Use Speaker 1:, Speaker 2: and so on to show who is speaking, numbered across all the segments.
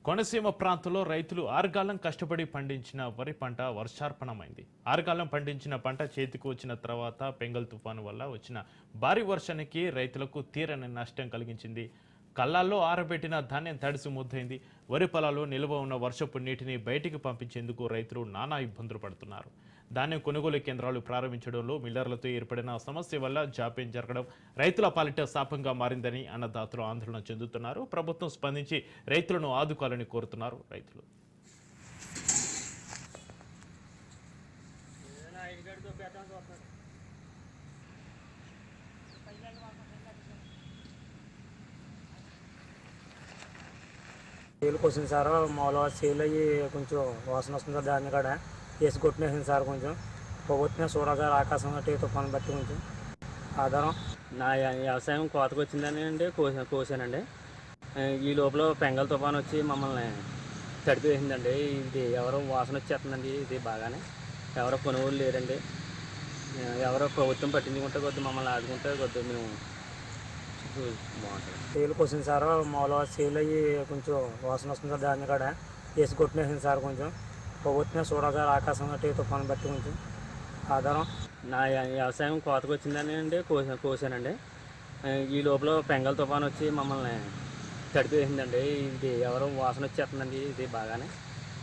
Speaker 1: కోనసీమ ప్రాంతంలో రైతులు ఆరుగాలం కష్టపడి పండించిన వరి పంట వర్షార్పణమైంది. ఆరుగాలం పండించిన పంట చేతికి వచ్చిన తర్వాత పెంగల్ తుఫాను వల్ల వచ్చిన భారీ వర్షానికి రైతులకు తీరని నష్టం కలిగించింది. కళ్ళాల్లో ఆరబెట్టిన ధాన్యం తడిసి ముద్దైంది. వరి పొలాల్లో నిల్వ ఉన్న వర్షపు నీటిని బయటికి పంపించేందుకు రైతులు నానా ఇబ్బందులు పడుతున్నారు. ధాన్యం కొనుగోలు కేంద్రాలు ప్రారంభించడంలో మిల్లర్లతో ఏర్పడిన సమస్య వల్ల జాప్యం జరగడం రైతుల పాలిట శాపంగా మారిందని అన్నదాతలు ఆందోళన చెందుతున్నారు. ప్రభుత్వం స్పందించి రైతులను ఆదుకోవాలని కోరుతున్నారు రైతులు.
Speaker 2: సేల్ వచ్చింది సార్. మామూలుగా సేల్ అయ్యి కొంచెం వాసన వస్తుంది సార్. దాన్ని కూడా వేసి కొట్టినేసింది సార్. కొంచెం పొగొట్టిన చూడగా ఆకాశం అట్టి తుఫాను బట్టి కొంచెం ఆధారం. నా వ్యవసాయం కోతకు వచ్చిందని అండి కోసానండి. ఈ లోపల పెంగల్ తుఫాను వచ్చి మమ్మల్ని తడిపేసిందండి. ఇది ఎవరో వాసన వచ్చేస్తుందండి. ఇది బాగానే ఎవరో కొనుగోలు లేరండి. ఎవరో ప్రభుత్వం పట్టించుకుంటే కొద్ది మమ్మల్ని ఆదుకుంటే కొద్ది మేము బాగుంటుంది. సేల్ వచ్చింది సార్. మామూలుగా సేల్ అయ్యి కొంచెం వాసన వస్తుంది సార్. దాన్ని కూడా వేసి కొట్టినేసింది సార్. కొంచెం పొగొట్టిన చూడగా ఆకాశం అట్టి తుఫాను బట్టి కొంచెం ఆధారం. నా వ్యవసాయం కోతకు వచ్చిందని అండి కోసానండి. ఈ లోపల పెంగల్ తుఫాను వచ్చి మమ్మల్ని తడిపేసిందండి. ఇది ఎవరో వాసన వచ్చేస్తుందండి. ఇది బాగానే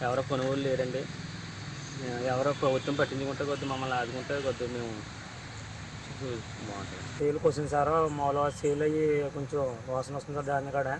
Speaker 2: ఎవరో కొనుగోలు లేరండి. ఎవరో ప్రభుత్వం పట్టించుకుంటే కొద్ది మమ్మల్ని ఆదుకుంటే కొద్ది మేము బాగుంటుంది. సేల్ వచ్చింది సార్. మామూలుగా సేల్ అయ్యి కొంచెం వాసన వస్తుంది సార్. దాన్ని కూడా